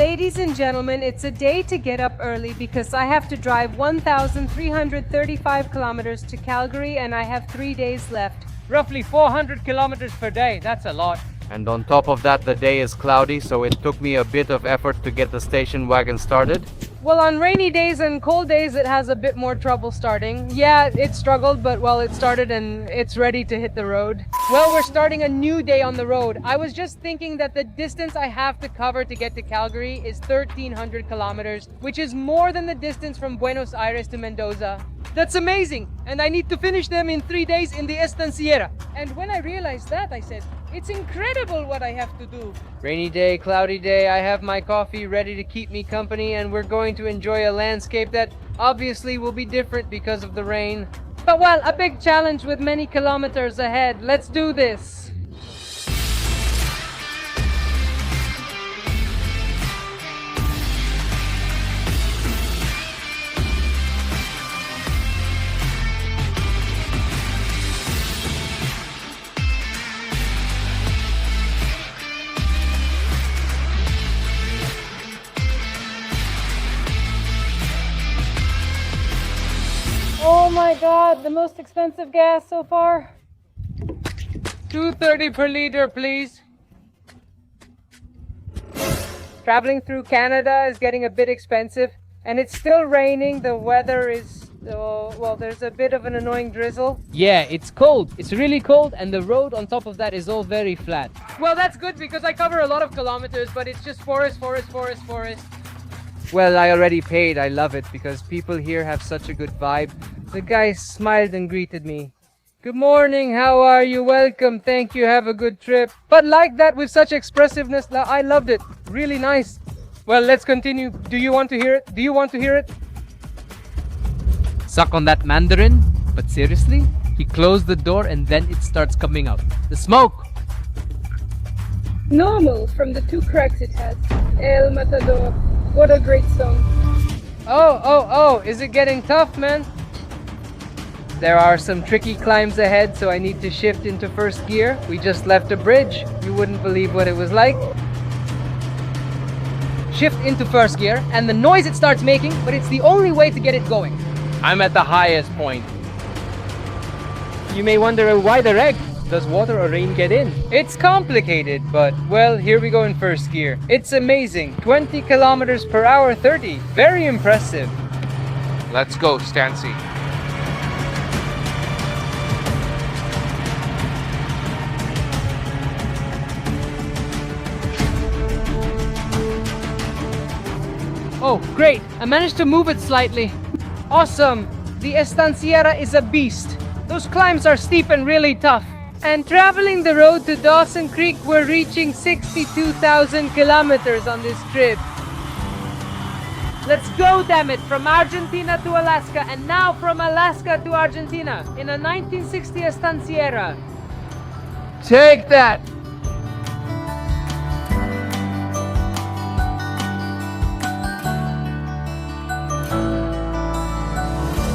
Ladies and gentlemen, it's a day to get up early because I have to drive 1,335 kilometers to Calgary and I have 3 days left. Roughly 400 kilometers per day, that's a lot. And on top of that, the day is cloudy, so it took me a bit of effort to get the station wagon started. Well, on rainy days and cold days, it has a bit more trouble starting. Yeah, it struggled, but well, it started and it's ready to hit the road. Well, we're starting a new day on the road. I was just thinking that the distance I have to cover to get to Calgary is 1,300 kilometers, which is more than the distance from Buenos Aires to Mendoza. That's amazing! And I need to finish them in 3 days in the Estanciera. And when I realized that, I said, it's incredible what I have to do. Rainy day, cloudy day, I have my coffee ready to keep me company and we're going to enjoy a landscape that obviously will be different because of the rain. But well, a big challenge with many kilometers ahead. Let's do this! Oh my god, the most expensive gas so far. $2.30 per liter, please. Traveling through Canada is getting a bit expensive and it's still raining. The weather is, well, there's a bit of an annoying drizzle. Yeah, it's cold. It's really cold and the road on top of that is all very flat. Well, that's good because I cover a lot of kilometers, but it's just forest. Well, I already paid. I love it because people here have such a good vibe. The guy smiled and greeted me. Good morning, how are you? Welcome, thank you, have a good trip. But like that with such expressiveness, I loved it. Really nice. Well, let's continue. Do you want to hear it? Do you want to hear it? Suck on that Mandarin? But seriously? He closed the door and then it starts coming out. The smoke! Normal from the 2 cracks it has. El Matador. What a great song. Oh, is it getting tough, man? There are some tricky climbs ahead, so I need to shift into first gear. We just left a bridge. You wouldn't believe what it was like. Shift into first gear, and the noise it starts making, but it's the only way to get it going. I'm at the highest point. You may wonder why the reg? Does water or rain get in? It's complicated, but well, here we go in first gear. It's amazing. 20 kilometers per hour, 30. Very impressive. Let's go, Stancy. Oh, great! I managed to move it slightly. Awesome! The Estanciera is a beast. Those climbs are steep and really tough. And traveling the road to Dawson Creek, we're reaching 62,000 kilometers on this trip. Let's go, damn it! From Argentina to Alaska, and now from Alaska to Argentina in a 1960 Estanciera. Take that!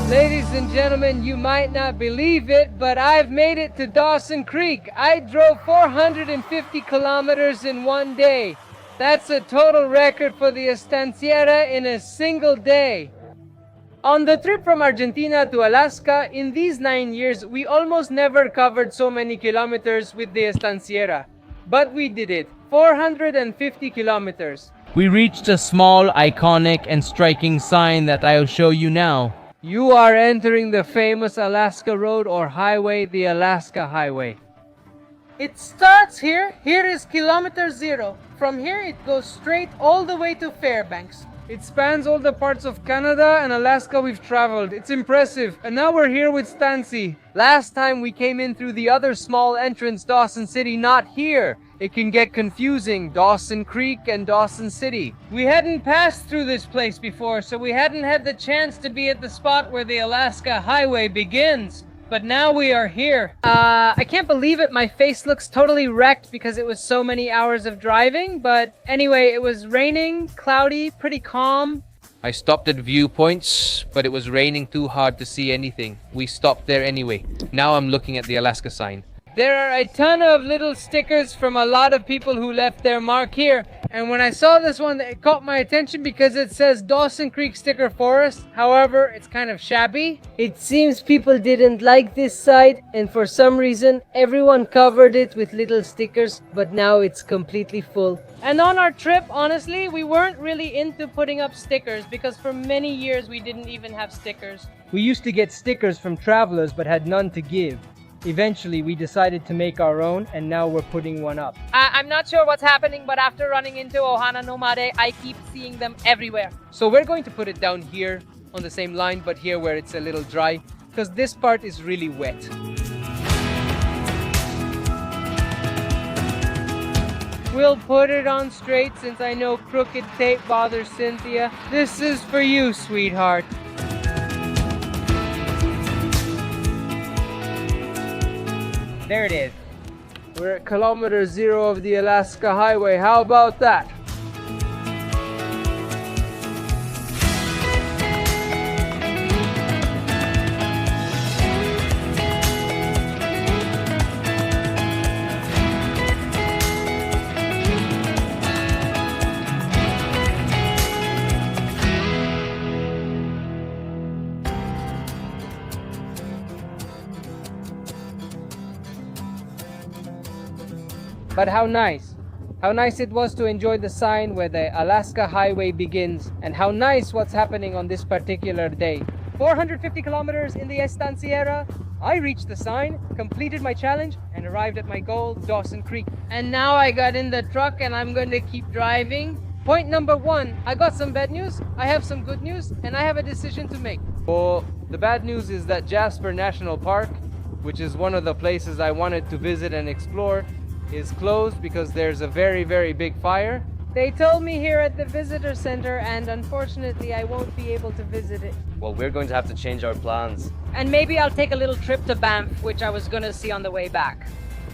Ladies and gentlemen, you might not believe it, but I've made it to Dawson Creek. I drove 450 kilometers in 1 day. That's a total record for the Estanciera in a single day. On the trip from Argentina to Alaska, in these 9 years, we almost never covered so many kilometers with the Estanciera. But we did it, 450 kilometers. We reached a small, iconic, and striking sign that I'll show you now. You are entering the famous Alaska Road or Highway, the Alaska Highway. It starts here. Here is kilometer 0. From here it goes straight all the way to Fairbanks. It spans all the parts of Canada and Alaska we've traveled. It's impressive. And now we're here with Stancy. Last time we came in through the other small entrance, Dawson City, not here. It can get confusing, Dawson Creek and Dawson City. We hadn't passed through this place before, so we hadn't had the chance to be at the spot where the Alaska Highway begins. But now we are here. I can't believe it. My face looks totally wrecked because it was so many hours of driving. But anyway, it was raining, cloudy, pretty calm. I stopped at viewpoints, but it was raining too hard to see anything. We stopped there anyway. Now I'm looking at the Alaska sign. There are a ton of little stickers from a lot of people who left their mark here. And when I saw this one, it caught my attention because it says Dawson Creek Sticker Forest. However, it's kind of shabby. It seems people didn't like this side, and for some reason, everyone covered it with little stickers, but now it's completely full. And on our trip, honestly, we weren't really into putting up stickers because for many years we didn't even have stickers. We used to get stickers from travelers but had none to give. Eventually, we decided to make our own, and now we're putting one up. I'm not sure what's happening, but after running into Ohana Nomade, I keep seeing them everywhere. So we're going to put it down here on the same line, but here where it's a little dry, because this part is really wet. We'll put it on straight since I know crooked tape bothers Cynthia. This is for you, sweetheart. There it is. We're at kilometer 0 of the Alaska Highway. How about that? But how nice. How nice it was to enjoy the sign where the Alaska Highway begins, and how nice what's happening on this particular day. 450 kilometers in the Estanciera. I reached the sign, completed my challenge, and arrived at my goal, Dawson Creek. And now I got in the truck and I'm going to keep driving. Point number 1, I got some bad news, I have some good news, and I have a decision to make. Well, the bad news is that Jasper National Park, which is one of the places I wanted to visit and explore, is closed because there's a very, very big fire. They told me here at the visitor center, and unfortunately I won't be able to visit it. Well, we're going to have to change our plans. And maybe I'll take a little trip to Banff, which I was gonna see on the way back.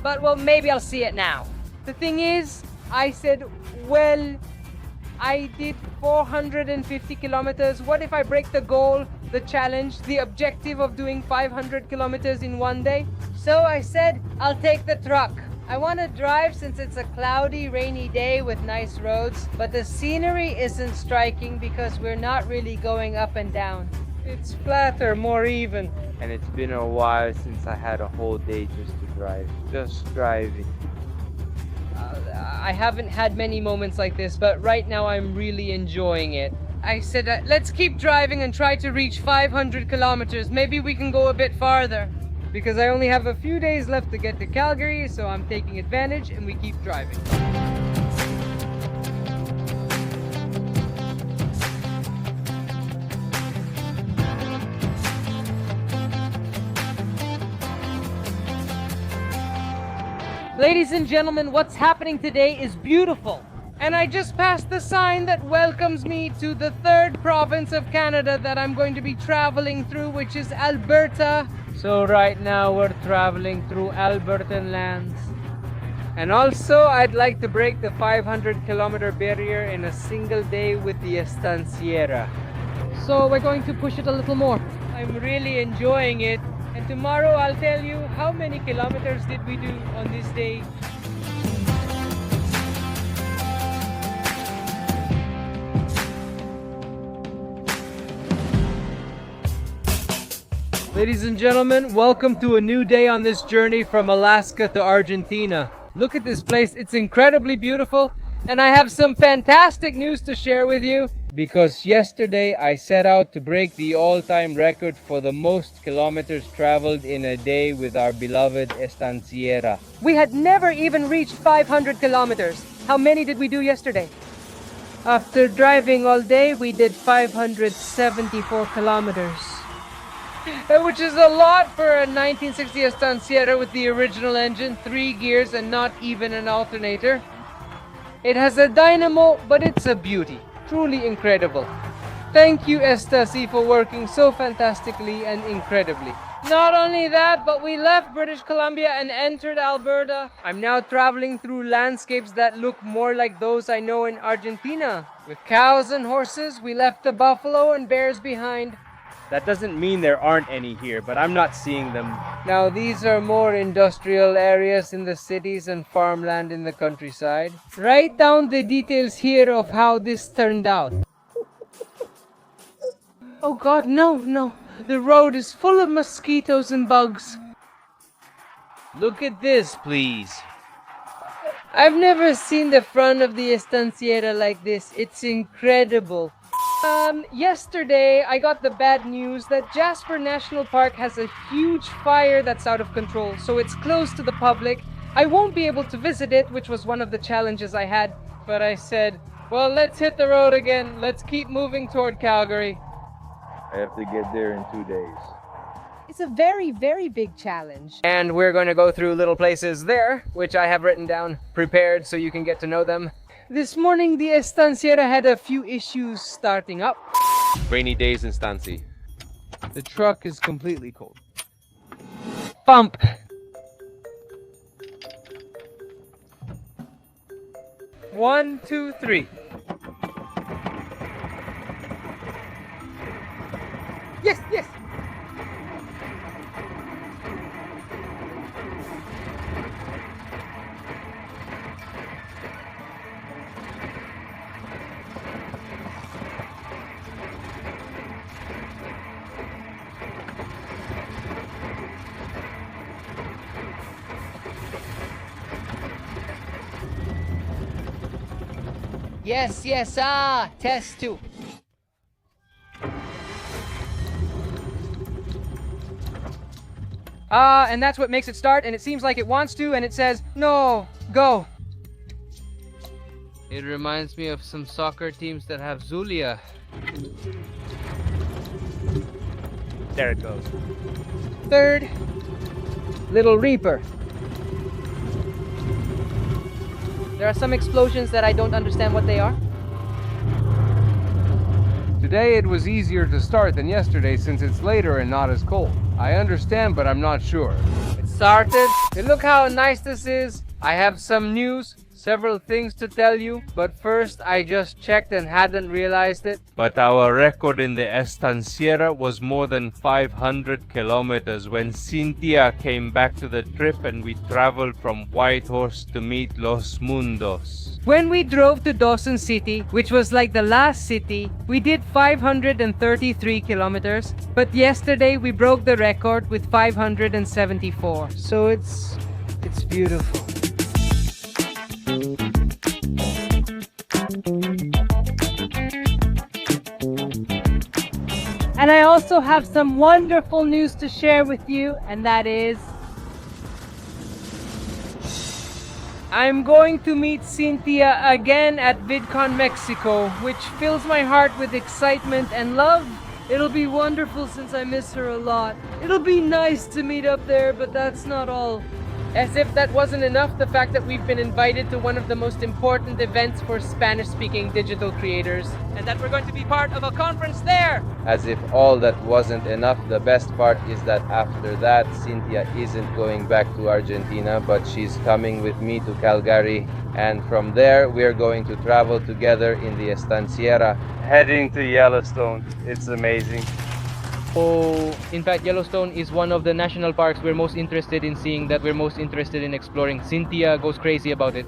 But well, maybe I'll see it now. The thing is, I said, well, I did 450 kilometers. What if I break the goal, the challenge, the objective of doing 500 kilometers in one day? So I said, I'll take the truck. I want to drive since it's a cloudy, rainy day with nice roads, but the scenery isn't striking because we're not really going up and down. It's flatter, more even. And it's been a while since I had a whole day just to drive. Just driving. I haven't had many moments like this, but right now I'm really enjoying it. I said, let's keep driving and try to reach 500 kilometers. Maybe we can go a bit farther. Because I only have a few days left to get to Calgary, so I'm taking advantage and we keep driving. Ladies and gentlemen, what's happening today is beautiful. And I just passed the sign that welcomes me to the 3rd province of Canada that I'm going to be traveling through, which is Alberta. So right now we're traveling through Albertan lands. And also I'd like to break the 500 kilometer barrier in a single day with the Estanciera. So we're going to push it a little more. I'm really enjoying it. And tomorrow I'll tell you how many kilometers did we do on this day. Ladies and gentlemen, welcome to a new day on this journey from Alaska to Argentina. Look at this place, it's incredibly beautiful, and I have some fantastic news to share with you. Because yesterday I set out to break the all-time record for the most kilometers traveled in a day with our beloved Estanciera. We had never even reached 500 kilometers. How many did we do yesterday? After driving all day, we did 574 kilometers. Which is a lot for a 1960 Estanciera with the original engine, 3 gears and not even an alternator. It has a dynamo, but it's a beauty. Truly incredible. Thank you, Estasi, for working so fantastically and incredibly. Not only that, but we left British Columbia and entered Alberta. I'm now traveling through landscapes that look more like those I know in Argentina. With cows and horses, we left the buffalo and bears behind. That doesn't mean there aren't any here, but I'm not seeing them. Now, these are more industrial areas in the cities and farmland in the countryside. Write down the details here of how this turned out. Oh God, no, no. The road is full of mosquitoes and bugs. Look at this, please. I've never seen the front of the estanciera like this. It's incredible. Yesterday I got the bad news that Jasper National Park has a huge fire that's out of control, so it's closed to the public. I won't be able to visit it, which was one of the challenges I had, but I said, well, let's hit the road again. Let's keep moving toward Calgary. I have to get there in 2 days. It's a very, very big challenge. And we're going to go through little places there, which I have written down, prepared so you can get to know them. This morning, the estanciera had a few issues starting up. Rainy days in Stancy. The truck is completely cold. Pump! One, two, three. Yes, yes! Yes, yes, test 2. And that's what makes it start, and it seems like it wants to, and it says, no, go. It reminds me of some soccer teams that have Zulia. There it goes. Third, Little Reaper. There are some explosions that I don't understand what they are. Today it was easier to start than yesterday since it's later and not as cold. I understand, but I'm not sure. It started. Hey, look how nice this is. I have some news, several things to tell you, but first I just checked and hadn't realized it. But our record in the Estanciera was more than 500 kilometers when Cynthia came back to the trip and we traveled from Whitehorse to meet Los Mundos. When we drove to Dawson City, which was like the last city, we did 533 kilometers, but yesterday we broke the record with 574. So it's beautiful. And I also have some wonderful news to share with you, and that is I'm going to meet Cynthia again at VidCon Mexico, which fills my heart with excitement and love. It'll be wonderful since I miss her a lot. It'll be nice to meet up there, but that's not all. As if that wasn't enough, the fact that we've been invited to one of the most important events for Spanish-speaking digital creators, and that we're going to be part of a conference there. As if all that wasn't enough, the best part is that after that, Cynthia isn't going back to Argentina, but she's coming with me to Calgary, and from there we're going to travel together in the Estanciera. Heading to Yellowstone. It's amazing. Oh, in fact, Yellowstone is one of the national parks we're most interested in seeing, that we're most interested in exploring. Cynthia goes crazy about it.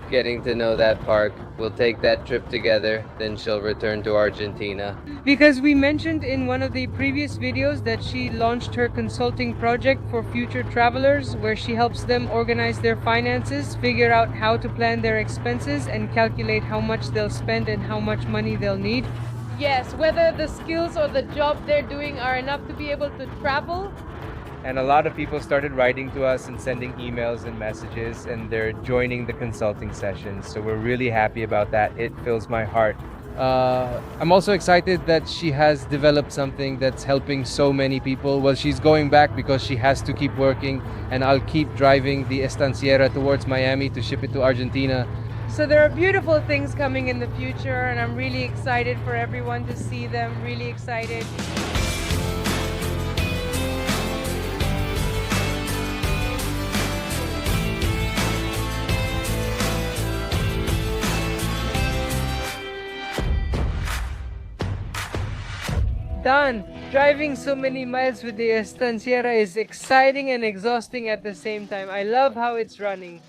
Getting to know that park. We'll take that trip together, then she'll return to Argentina. Because we mentioned in one of the previous videos that she launched her consulting project for future travelers, where she helps them organize their finances, figure out how to plan their expenses, and calculate how much they'll spend and how much money they'll need. Yes, whether the skills or the job they're doing are enough to be able to travel. And a lot of people started writing to us and sending emails and messages, and they're joining the consulting sessions. So we're really happy about that. It fills my heart. I'm also excited that she has developed something that's helping so many people. Well, she's going back because she has to keep working, and I'll keep driving the Estanciera towards Miami to ship it to Argentina. So there are beautiful things coming in the future, and I'm really excited for everyone to see them. Really excited. Done. Driving so many miles with the Estanciera is exciting and exhausting at the same time. I love how it's running.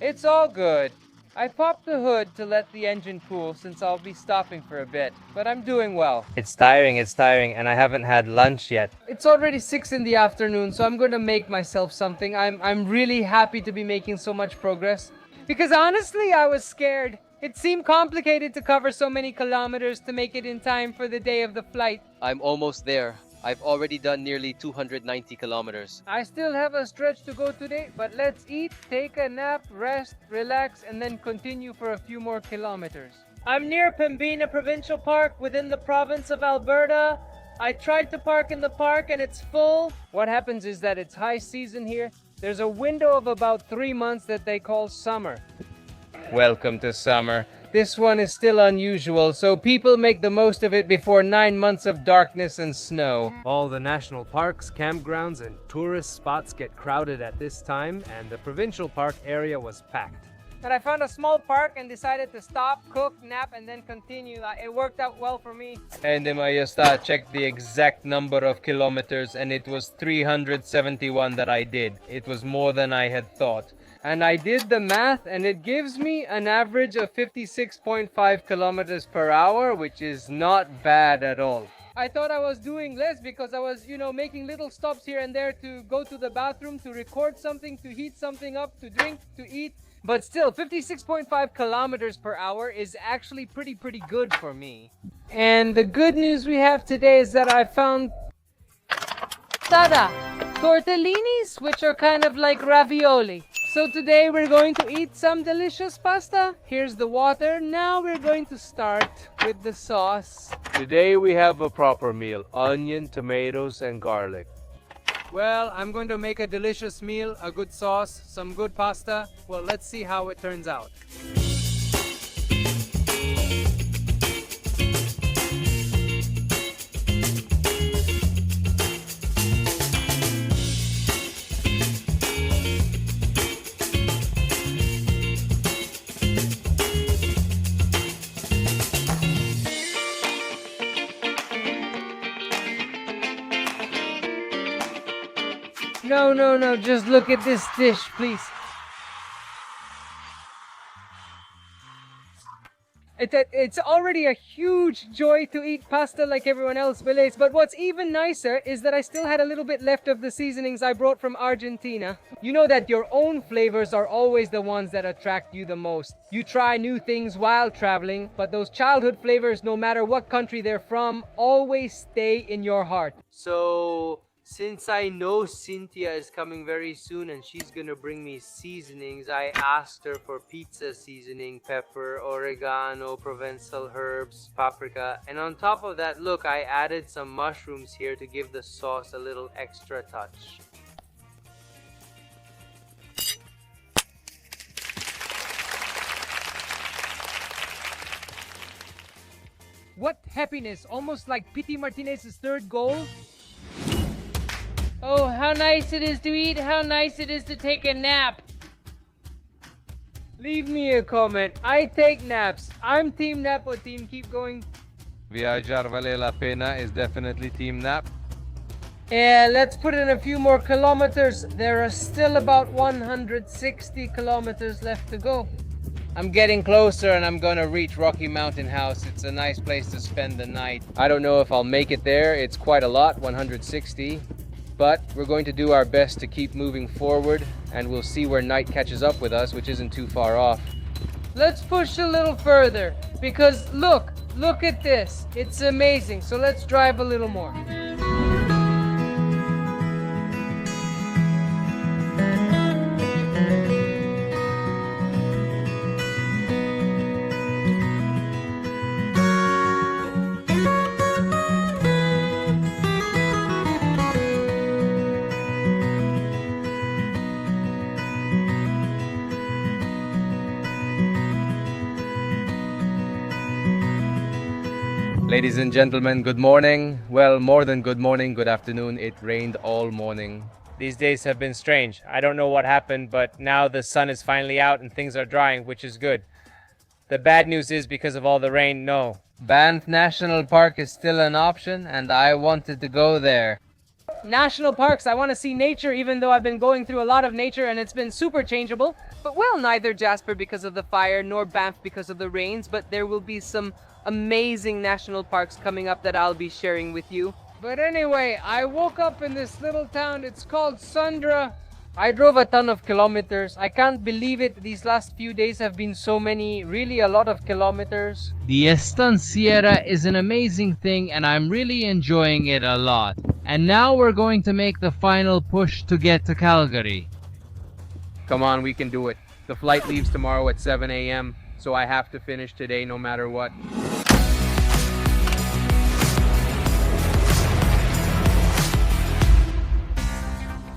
It's all good. I popped the hood to let the engine cool since I'll be stopping for a bit, but I'm doing well. It's tiring, and I haven't had lunch yet. It's already 6 in the afternoon, so I'm gonna make myself something. I'm really happy to be making so much progress. Because honestly, I was scared. It seemed complicated to cover so many kilometers to make it in time for the day of the flight. I'm almost there. I've already done nearly 290 kilometers. I still have a stretch to go today, but let's eat, take a nap, rest, relax, and then continue for a few more kilometers. I'm near Pembina Provincial Park within the province of Alberta. I tried to park in the park and it's full. What happens is that it's high season here. There's a window of about 3 months that they call summer. Welcome to summer. This one is still unusual, so people make the most of it before 9 months of darkness and snow. All the national parks, campgrounds, and tourist spots get crowded at this time, and the provincial park area was packed. But I found a small park and decided to stop, cook, nap, and then continue. It worked out well for me. And I just checked the exact number of kilometers, and it was 371 that I did. It was more than I had thought. And I did the math, and it gives me an average of 56.5 kilometers per hour, which is not bad at all. I thought I was doing less because I was, making little stops here and there to go to the bathroom, to record something, to heat something up, to drink, to eat. But still, 56.5 kilometers per hour is actually pretty good for me. And the good news we have today is that I found tortellinis, which are kind of like ravioli. So today we're going to eat some delicious pasta. Here's the water. Now we're going to start with the sauce. Today we have a proper meal: onion, tomatoes, and garlic. Well, I'm going to make a delicious meal, a good sauce, some good pasta. Well, let's see how it turns out. No, just look at this dish, please. It's already a huge joy to eat pasta like everyone else believes, but what's even nicer is that I still had a little bit left of the seasonings I brought from Argentina. You know that your own flavors are always the ones that attract you the most. You try new things while traveling, but those childhood flavors, no matter what country they're from, always stay in your heart. So, since I know Cynthia is coming very soon and she's gonna bring me seasonings, I asked her for pizza seasoning, pepper, oregano, Provençal herbs, paprika, and on top of that, look, I added some mushrooms here to give the sauce a little extra touch. What happiness! Almost like Pity Martinez's third goal. Oh, how nice it is to eat, how nice it is to take a nap. Leave me a comment. I take naps. I'm Team Napo Team. Keep going. Viajar vale la pena is definitely team nap. Yeah, let's put in a few more kilometers. There are still about 160 kilometers left to go. I'm getting closer and I'm gonna reach Rocky Mountain House. It's a nice place to spend the night. I don't know if I'll make it there. It's quite a lot, 160. But we're going to do our best to keep moving forward, and we'll see where night catches up with us, which isn't too far off. Let's push a little further, because look at this. It's amazing. So let's drive a little more. Ladies and gentlemen, good morning. Well, more than good morning, good afternoon. It rained all morning. These days have been strange. I don't know what happened, but now the sun is finally out and things are drying, which is good. The bad news is because of all the rain, no. Banff National Park is still an option, and I wanted to go there. National parks, I want to see nature, even though I've been going through a lot of nature and it's been super changeable. But well, neither Jasper because of the fire nor Banff because of the rains, but there will be some amazing national parks coming up that I'll be sharing with you. But anyway, I woke up in this little town. It's called Sundre. I drove a ton of kilometers. I can't believe it. These last few days have been so many, really a lot of kilometers. The Estanciera is an amazing thing and I'm really enjoying it a lot. And now we're going to make the final push to get to Calgary. Come on, we can do it. The flight leaves tomorrow at 7 a.m., so I have to finish today no matter what.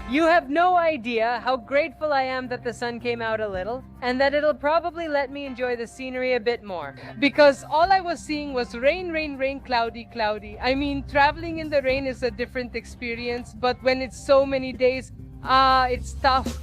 You have no idea how grateful I am that the sun came out a little, and that it'll probably let me enjoy the scenery a bit more. Because all I was seeing was rain, rain, rain, cloudy, cloudy. I mean, traveling in the rain is a different experience, but when it's so many days, it's tough.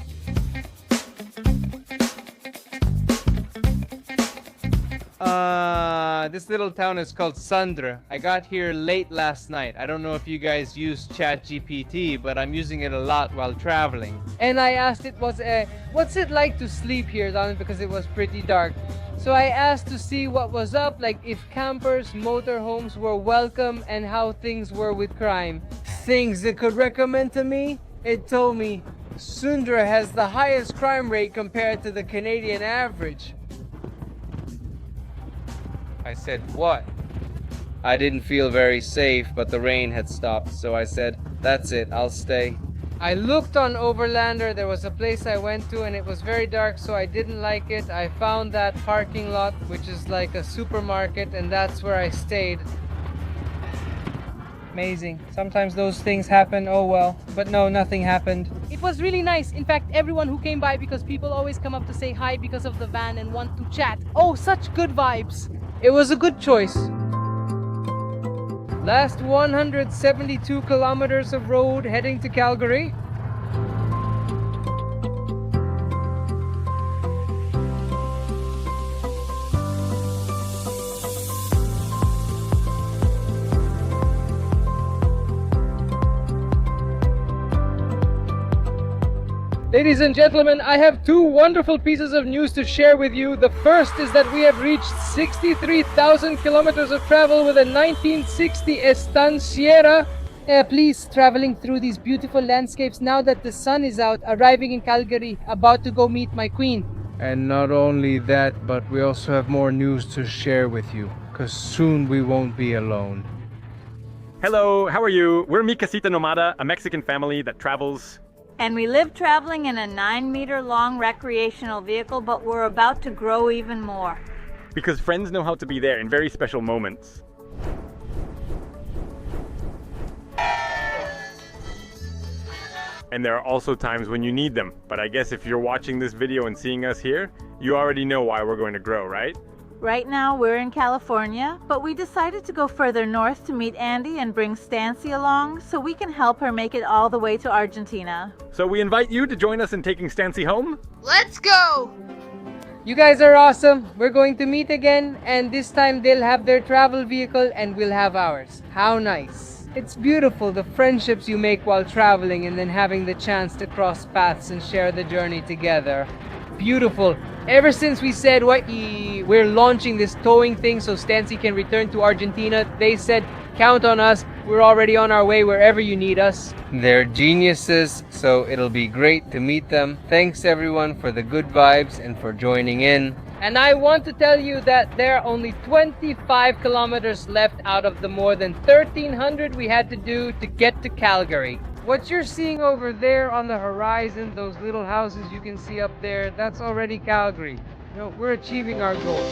This little town is called Sundre. I got here late last night. I don't know if you guys use ChatGPT, but I'm using it a lot while traveling. And I asked it, what's it like to sleep here, Don? Because it was pretty dark. So I asked to see what was up, like if campers, motorhomes were welcome, and how things were with crime. Things it could recommend to me? It told me Sundre has the highest crime rate compared to the Canadian average. I said, what? I didn't feel very safe, but the rain had stopped, so I said, that's it, I'll stay. I looked on Overlander. There was a place I went to and it was very dark, so I didn't like it. I found that parking lot, which is like a supermarket, and that's where I stayed. Amazing. Sometimes those things happen, oh well. But no, nothing happened. It was really nice. In fact, everyone who came by, because people always come up to say hi because of the van and want to chat. Oh, such good vibes. It was a good choice. Last 172 kilometers of road heading to Calgary. Ladies and gentlemen, I have two wonderful pieces of news to share with you. The first is that we have reached 63,000 kilometers of travel with a 1960 Estanciera. Please, traveling through these beautiful landscapes now that the sun is out, arriving in Calgary, about to go meet my queen. And not only that, but we also have more news to share with you, because soon we won't be alone. Hello, how are you? We're Mi Casita Nomada, a Mexican family that travels. And we live traveling in a 9-meter-long recreational vehicle, but we're about to grow even more. Because friends know how to be there in very special moments. And there are also times when you need them. But I guess if you're watching this video and seeing us here, you already know why we're going to grow, right? Right now we're in California, but we decided to go further north to meet Andy and bring Stancy along so we can help her make it all the way to Argentina. So we invite you to join us in taking Stancy home. Let's go! You guys are awesome. We're going to meet again, and this time they'll have their travel vehicle and we'll have ours. How nice. It's beautiful, the friendships you make while traveling and then having the chance to cross paths and share the journey together. Beautiful. Ever since we said we're launching this towing thing so Stancy can return to Argentina, they said, count on us. We're already on our way wherever you need us. They're geniuses, so it'll be great to meet them. Thanks everyone for the good vibes and for joining in. And I want to tell you that there are only 25 kilometers left out of the more than 1,300 we had to do to get to Calgary. What you're seeing over there on the horizon, those little houses you can see up there, that's already Calgary. You know, we're achieving our goal.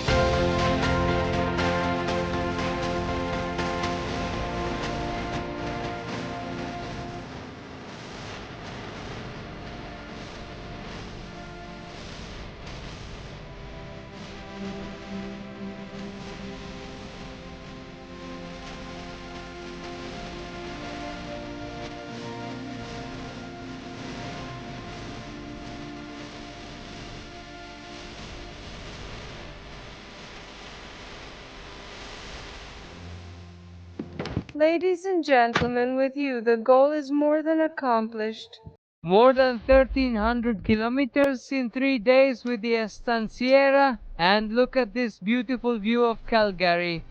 Ladies and gentlemen, with you, the goal is more than accomplished. More than 1,300 kilometers in 3 days with the Estanciera, and look at this beautiful view of Calgary.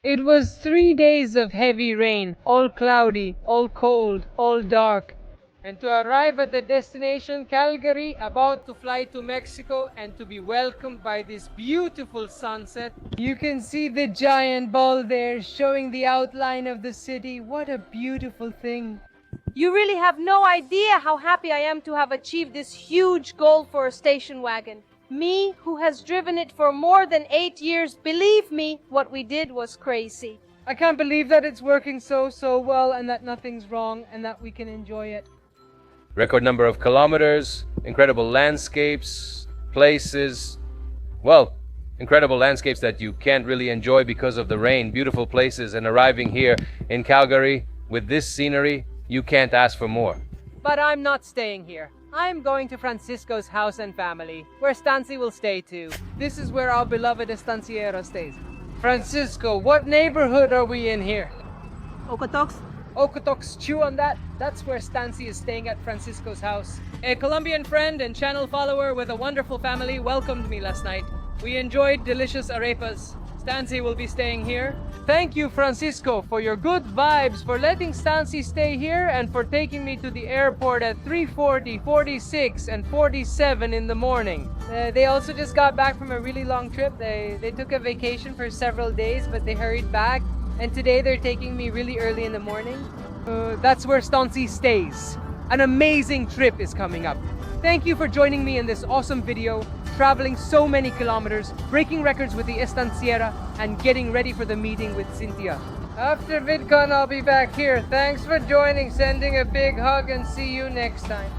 It was 3 days of heavy rain, all cloudy, all cold, all dark. And to arrive at the destination, Calgary, about to fly to Mexico and to be welcomed by this beautiful sunset. You can see the giant ball there showing the outline of the city. What a beautiful thing. You really have no idea how happy I am to have achieved this huge goal for a station wagon. Me, who has driven it for more than 8 years, believe me, what we did was crazy. I can't believe that it's working so well and that nothing's wrong and that we can enjoy it. Record number of kilometers, incredible landscapes, places. Well, incredible landscapes that you can't really enjoy because of the rain. Beautiful places, and arriving here in Calgary with this scenery, you can't ask for more. But I'm not staying here. I'm going to Francisco's house and family, where Stancy will stay too. This is where our beloved Estanciera stays. Francisco, what neighborhood are we in here? Okotoks. Okotoks, chew on that. That's where Stancy is staying at Francisco's house. A Colombian friend and channel follower with a wonderful family welcomed me last night. We enjoyed delicious arepas. Stancy will be staying here. Thank you, Francisco, for your good vibes, for letting Stancy stay here, and for taking me to the airport at 3:40, 46, and 47 in the morning. They also just got back from a really long trip. They took a vacation for several days, but they hurried back. And today they're taking me really early in the morning. That's where Stancy stays. An amazing trip is coming up. Thank you for joining me in this awesome video, traveling so many kilometers, breaking records with the Estanciera, and getting ready for the meeting with Cynthia. After VidCon, I'll be back here. Thanks for joining, sending a big hug, and see you next time.